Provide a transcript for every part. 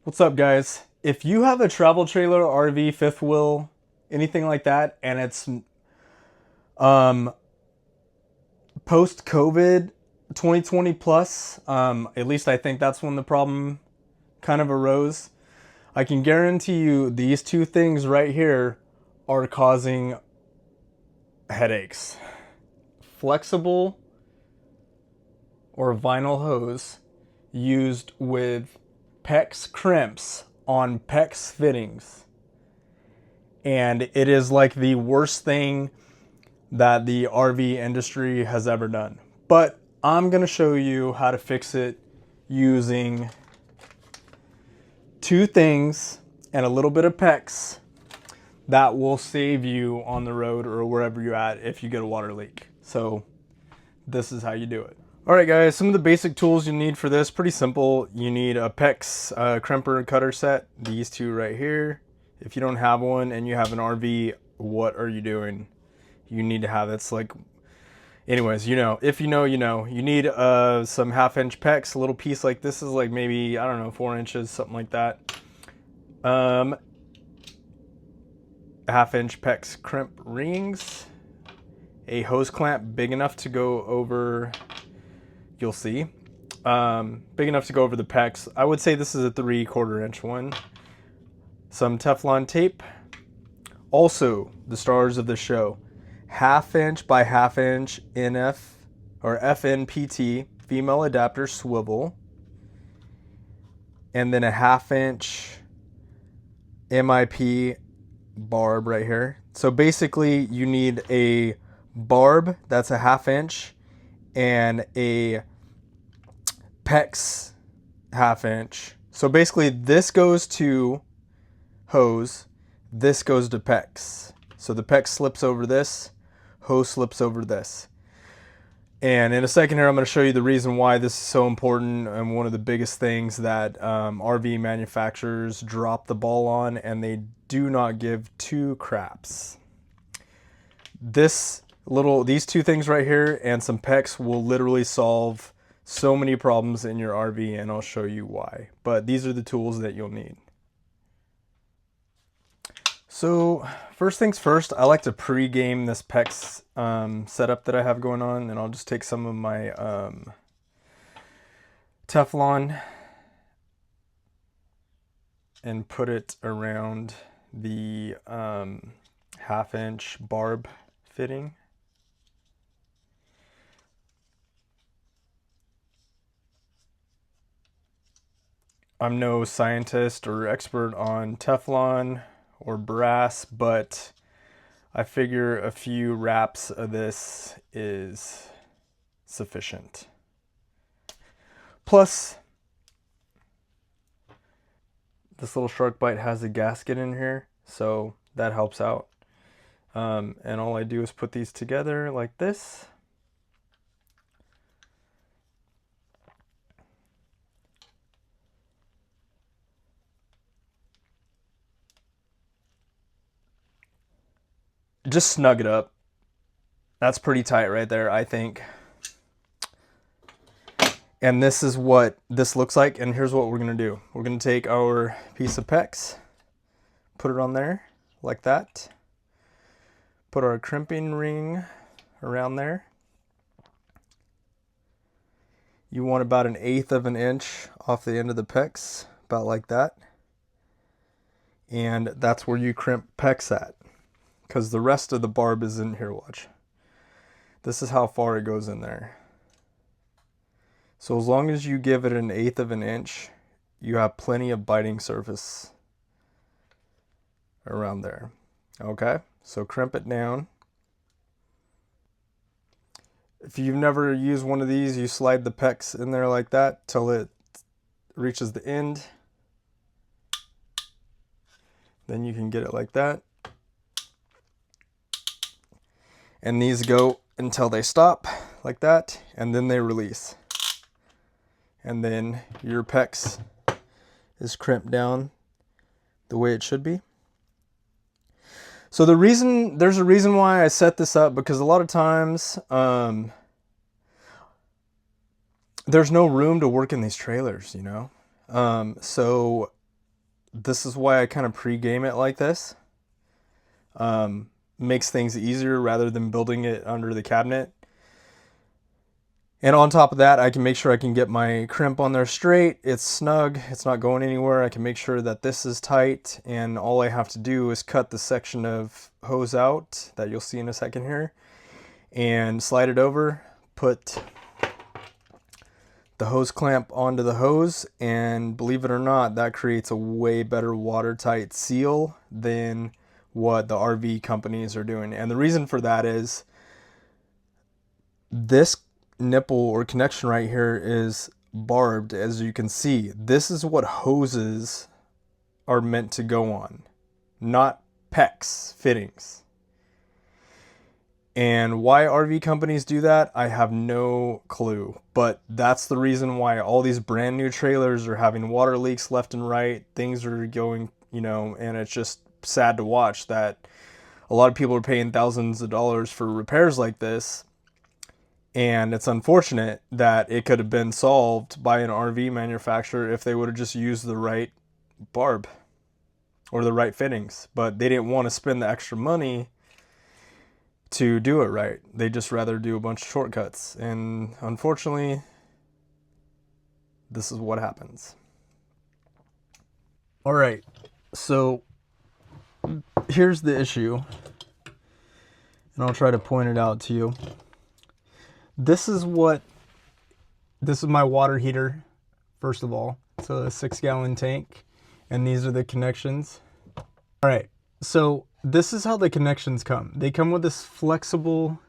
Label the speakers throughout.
Speaker 1: What's up, guys? If you have a travel trailer, RV, fifth wheel, anything like that, and it's um, post COVID 2020 plus, at least I think that's when the problem kind of arose. I can guarantee you these two things right here are causing headaches. Flexible or vinyl hose used with PEX crimps on PEX fittings. And it is like the worst thing that the RV industry has ever done. But I'm going to show you how to fix it using two things and a little bit of PEX that will save you on the road or wherever you're at if you get a water leak. So this is how you do it. All right, guys, some of the basic tools you need for this, pretty simple. You need a PEX crimper and cutter set, these two right here. If you don't have one and you have an RV, what are you doing? You need to have, it's like, anyways, you know, if you know, you know. You need some 1/2-inch PEX, a little piece like this is like maybe, I don't know, 4 inches, something like that. 1/2-inch PEX crimp rings, a hose clamp big enough to go over, you'll see, big enough to go over the PEX. I would say this is a 3/4 inch one. Some Teflon tape. Also, the stars of the show, 1/2-inch by 1/2-inch NF or FNPT female adapter swivel, and then a 1/2-inch MIP barb right here. So basically, you need a barb that's a 1/2-inch and a PEX 1/2-inch. So basically, this goes to hose, this goes to PEX. So the PEX slips over this, hose slips over this. And in a second here, I'm going to show you the reason why this is so important and one of the biggest things that RV manufacturers drop the ball on, and they do not give two craps. These two things right here and some PEX will literally solve so many problems in your RV, and I'll show you why. But these are the tools that you'll need. So first things first, I like to pre-game this PEX setup that I have going on, and I'll just take some of my Teflon and put it around the 1/2-inch barb fitting. I'm no scientist or expert on Teflon or brass, but I figure a few wraps of this is sufficient. Plus, this little shark bite has a gasket in here, so that helps out. And all I do is put these together like this. Just snug it up. That's pretty tight right there, I think. And this is what this looks like, and here's what we're gonna do. We're gonna take our piece of PEX, put it on there like that, put our crimping ring around there. You want about 1/8 of an inch off the end of the PEX, about like that. And that's where you crimp PEX at, because the rest of the barb is in here, watch. This is how far it goes in there. So as long as you give it 1/8 of an inch, you have plenty of biting surface around there. Okay, so crimp it down. If you've never used one of these, you slide the PEX in there like that till it reaches the end. Then you can get it like that. And these go until they stop like that, and then they release. And then your PEX is crimped down the way it should be. So there's a reason why I set this up, because a lot of times there's no room to work in these trailers, you know. So this is why I kind of pre-game it like this. Makes things easier rather than building it under the cabinet. And on top of that, I can make sure I can get my crimp on there straight. It's snug, it's not going anywhere. I can make sure that this is tight, and all I have to do is cut the section of hose out that you'll see in a second here and slide it over, put the hose clamp onto the hose, and believe it or not, that creates a way better watertight seal than what the RV companies are doing. And the reason for that is this nipple or connection right here is barbed. As you can see, this is what hoses are meant to go on, not PEX fittings. And why RV companies do that, I have no clue. But that's the reason why all these brand new trailers are having water leaks left and right. Things are going, and it's just sad to watch that a lot of people are paying thousands of dollars for repairs like this. And it's unfortunate that it could have been solved by an RV manufacturer if they would have just used the right barb or the right fittings. But they didn't want to spend the extra money to do it right. They just rather do a bunch of shortcuts. And unfortunately, this is what happens. All right, so here's the issue, and I'll try to point it out to you. This is my water heater, first of all. It's a 6-gallon tank, and these are the connections. All right, so this is how the connections come. They come with this flexible,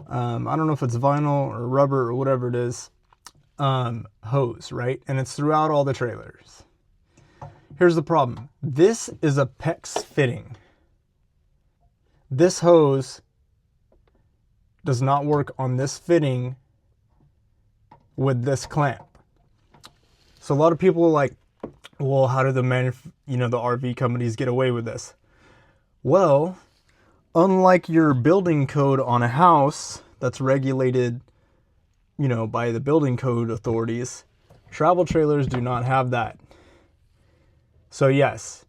Speaker 1: I don't know if it's vinyl or rubber or whatever it is, hose, right? And it's throughout all the trailers. Here's the problem. This is a PEX fitting. This hose does not work on this fitting with this clamp. So a lot of people are like, well, how do the RV companies get away with this? Well, unlike your building code on a house that's regulated, by the building code authorities, travel trailers do not have that. So yes,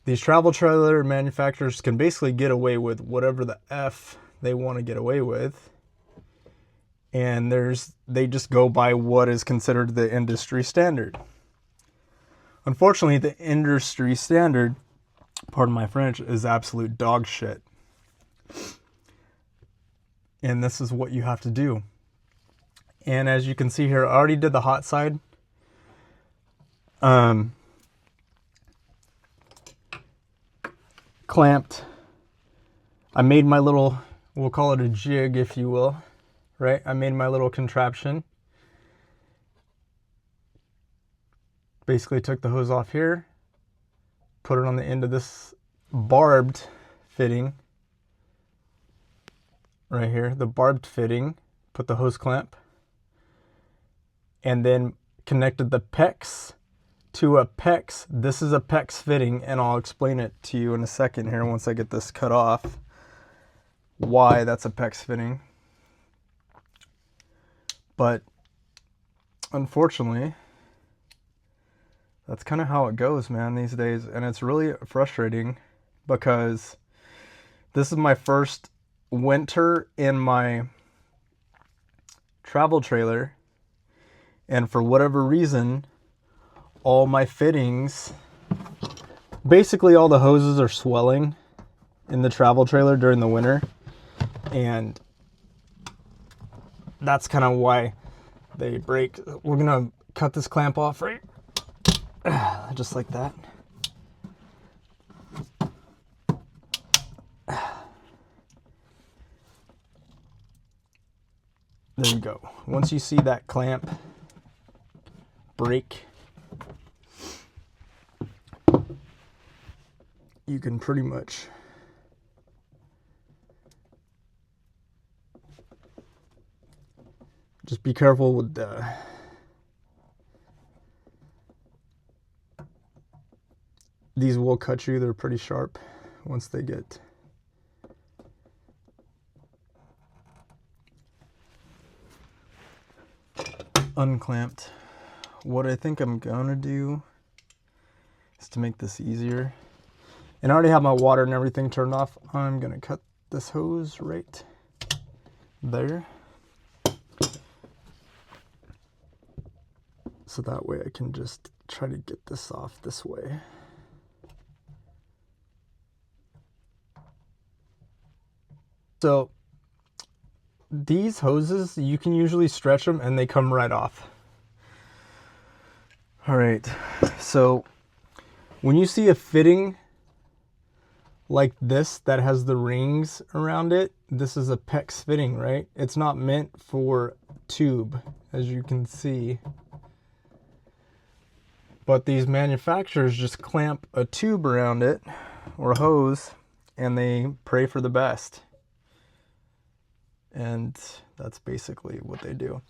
Speaker 1: these travel trailer manufacturers can basically get away with whatever the F they want to get away with. And they just go by what is considered the industry standard. Unfortunately, the industry standard, pardon my French, is absolute dog shit. And this is what you have to do. And as you can see here, I already did the hot side. Clamped. I made my little, we'll call it a jig, if you will, right? I made my little contraption. Basically took the hose off here, put it on the end of this barbed fitting right here, the barbed fitting, put the hose clamp, and then connected the PEX to a PEX. This is a PEX fitting, and I'll explain it to you in a second here once I get this cut off, why that's a PEX fitting. But unfortunately, that's kind of how it goes, man, these days. And it's really frustrating because this is my first winter in my travel trailer. And for whatever reason, all my fittings, basically all the hoses are swelling in the travel trailer during the winter. And that's kind of why they break. We're going to cut this clamp off, right? Just like that. There you go. Once you see that clamp break, you can pretty much just be careful with the these will cut you. They're pretty sharp once they get unclamped. What I think I'm gonna do Just to make this easier. And I already have my water and everything turned off. I'm gonna cut this hose right there. So that way I can just try to get this off this way. So these hoses, you can usually stretch them and they come right off. All right, so when you see a fitting like this that has the rings around it, this is a PEX fitting, right? It's not meant for tube, as you can see. But these manufacturers just clamp a tube around it, or a hose, and they pray for the best. And that's basically what they do.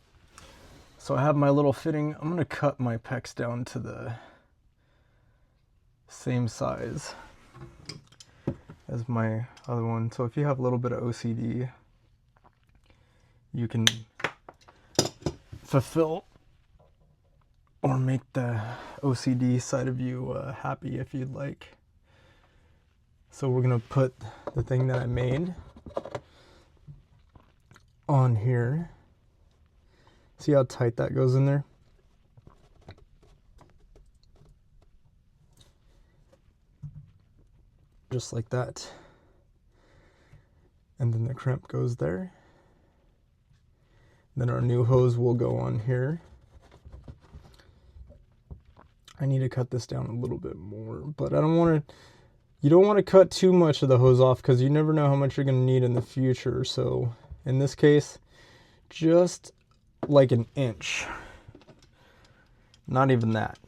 Speaker 1: So I have my little fitting. I'm gonna cut my PEX down to the same size as my other one. So if you have a little bit of OCD, you can fulfill or make the OCD side of you happy if you'd like. So we're gonna put the thing that I made on here. See how tight that goes in there? Just like that. And then the crimp goes there. Then our new hose will go on here. I need to cut this down a little bit more, but I don't want to, you don't want to cut too much of the hose off because you never know how much you're going to need in the future. So in this case, just like an inch. Not even that.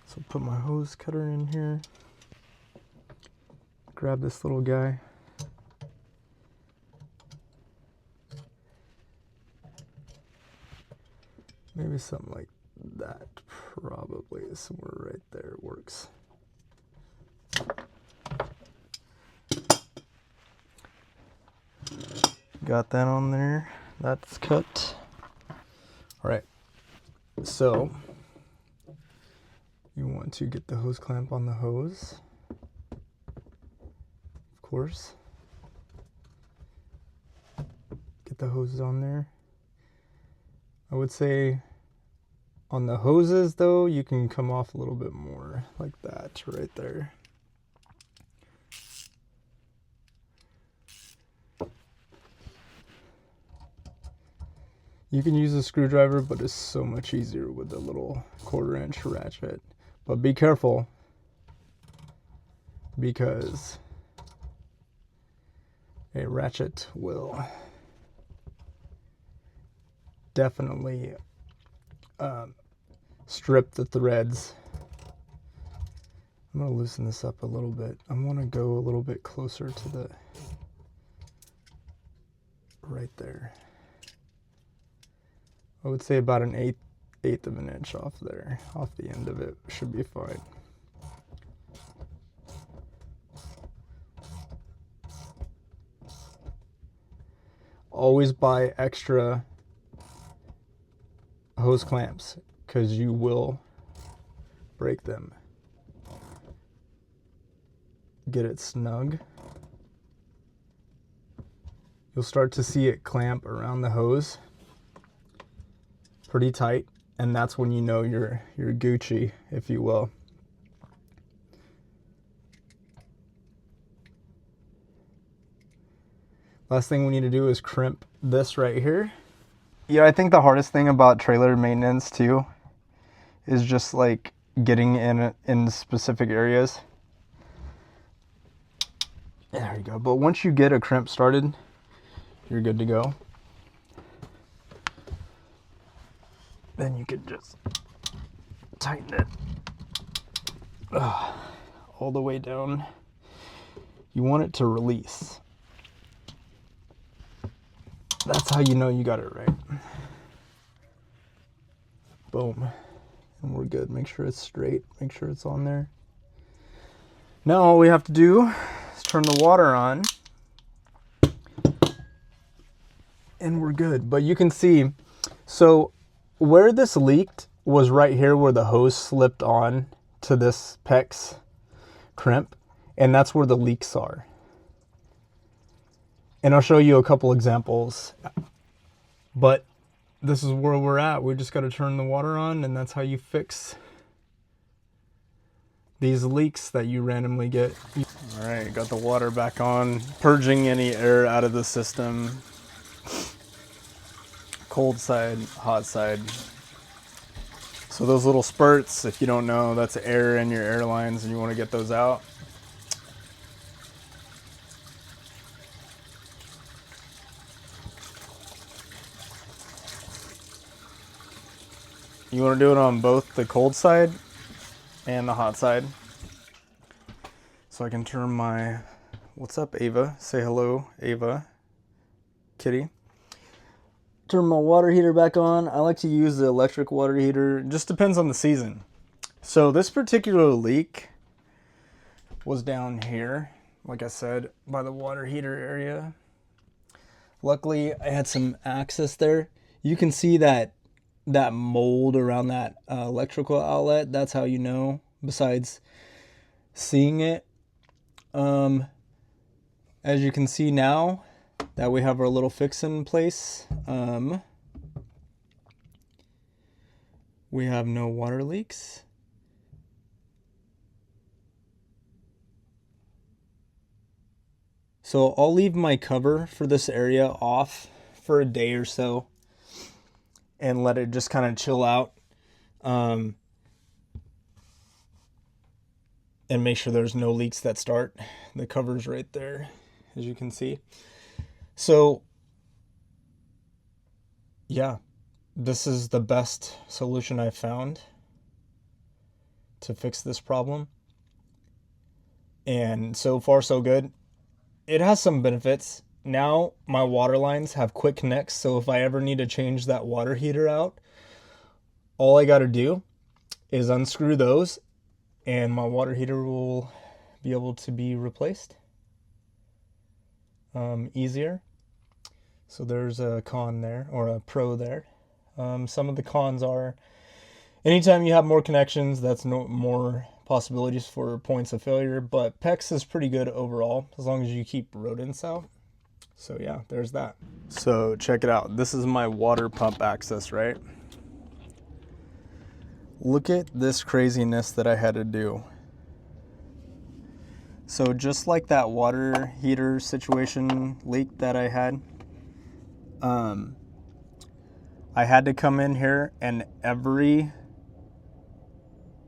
Speaker 1: So put my hose cutter in here. Grab this little guy. Maybe something like that, probably somewhere right there works. Got that on there. That's cut. All right. So you want to get the hose clamp on the hose, of course. Get the hoses on there. I would say on the hoses though, you can come off a little bit more like that right there. You can use a screwdriver, but it's so much easier with the little 1/4 inch ratchet. But be careful, because a ratchet will definitely strip the threads. I'm going to loosen this up a little bit. I want to go a little bit closer to the right there. I would say about an eighth of an inch off there. Off the end of it should be fine. Always buy extra hose clamps because you will break them. Get it snug. You'll start to see it clamp around the hose pretty tight, and that's when you know you're Gucci, if you will. Last thing we need to do is crimp this right here. Yeah, I think the hardest thing about trailer maintenance too is just like getting in specific areas. There you go. But once you get a crimp started, you're good to go. Then you can just tighten it all the way down. You want it to release. That's how you know you got it right. Boom. And we're good. Make sure it's straight. Make sure it's on there. Now all we have to do is turn the water on. And we're good. But you can see, so where this leaked was right here where the hose slipped on to this PEX crimp, and that's where the leaks are. And I'll show you a couple examples, but this is where we're at. We just got to turn the water on, and that's how you fix these leaks that you randomly get. All right, got the water back on, purging any air out of the system. Cold side, hot side. So those little spurts, if you don't know, that's air in your air lines and you want to get those out. You want to do it on both the cold side and the hot side. So I can turn my, what's up Ava? Say hello, Ava, kitty. Turn my water heater back on. I like to use the electric water heater. It just depends on the season. So this particular leak was down here, like I said, by the water heater area. Luckily, I had some access there. You can see that mold around that electrical outlet. That's how you know, besides seeing it. As you can see now, that we have our little fix in place. We have no water leaks. So I'll leave my cover for this area off for a day or so and let it just kind of chill out. And make sure there's no leaks that start. The cover's right there, as you can see. So, yeah, this is the best solution I've found to fix this problem. And so far, so good. It has some benefits. Now, my water lines have quick connects, so if I ever need to change that water heater out, all I got to do is unscrew those, and my water heater will be able to be replaced easier. So there's a con there, or a pro there. Some of the cons are, anytime you have more connections, that's more possibilities for points of failure, but PEX is pretty good overall, as long as you keep rodents out. So yeah, there's that. So check it out. This is my water pump access, right? Look at this craziness that I had to do. So just like that water heater situation leak that I had, I had to come in here, and every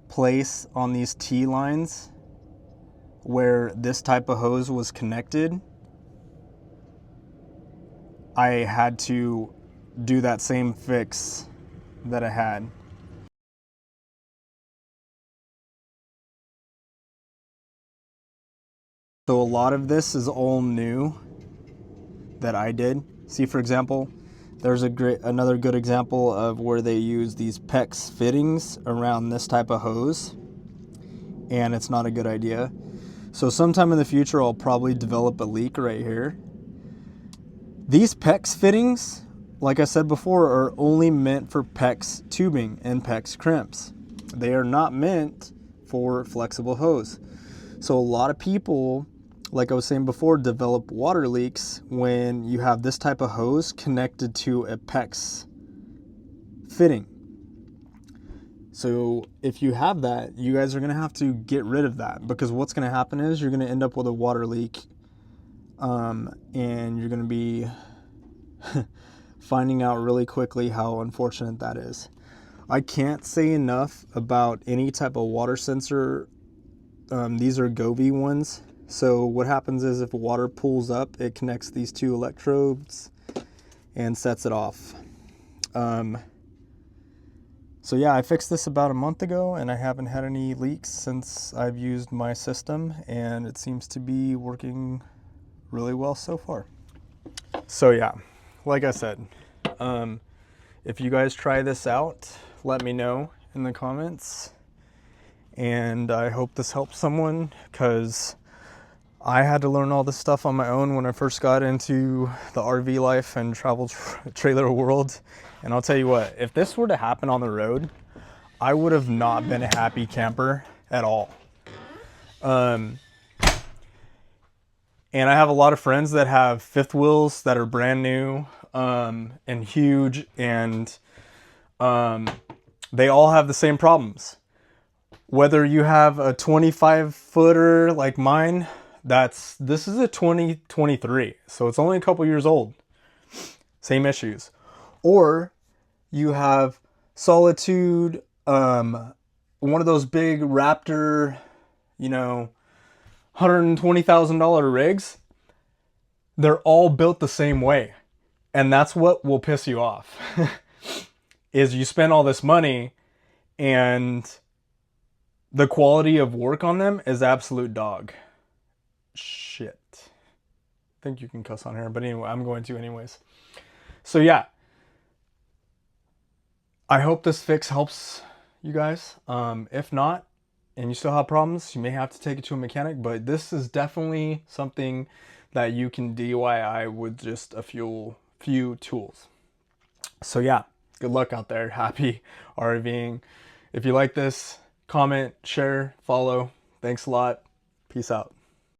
Speaker 1: place on these T lines where this type of hose was connected, I had to do that same fix that I had. So a lot of this is all new that I did. See, for example, there's another good example of where they use these PEX fittings around this type of hose, and it's not a good idea. So sometime in the future, I'll probably develop a leak right here. These PEX fittings, like I said before, are only meant for PEX tubing and PEX crimps. They are not meant for flexible hose. So a lot of people, like I was saying before, develop water leaks when you have this type of hose connected to a PEX fitting. So if you have that, you guys are going to have to get rid of that, because what's going to happen is you're going to end up with a water leak, and you're going to be finding out really quickly how unfortunate that is. I can't say enough about any type of water sensor. These are Govee ones. So what happens is if water pools up, it connects these two electrodes and sets it off. So yeah, I fixed this about a month ago, and I haven't had any leaks since I've used my system, and it seems to be working really well so far. So yeah, like I said, if you guys try this out, let me know in the comments. And I hope this helps someone, because I had to learn all this stuff on my own when I first got into the RV life and travel trailer world. And I'll tell you what, if this were to happen on the road, I would have not been a happy camper at all. Um, and I have a lot of friends that have fifth wheels that are brand new, and huge, and they all have the same problems. Whether you have a 25 footer like mine, this is a 2023, so it's only a couple years old. Same issues. Or you have Solitude, one of those big Raptor, $120,000 rigs. They're all built the same way. And that's what will piss you off. Is you spend all this money and the quality of work on them is absolute dog shit. I think you can cuss on here, but anyway, I'm going to anyways. So yeah, I hope this fix helps you guys. If not, and you still have problems, you may have to take it to a mechanic, but this is definitely something that you can DIY with just a few tools. So yeah, good luck out there. Happy RVing. If you like this, comment, share, follow. Thanks a lot. Peace out.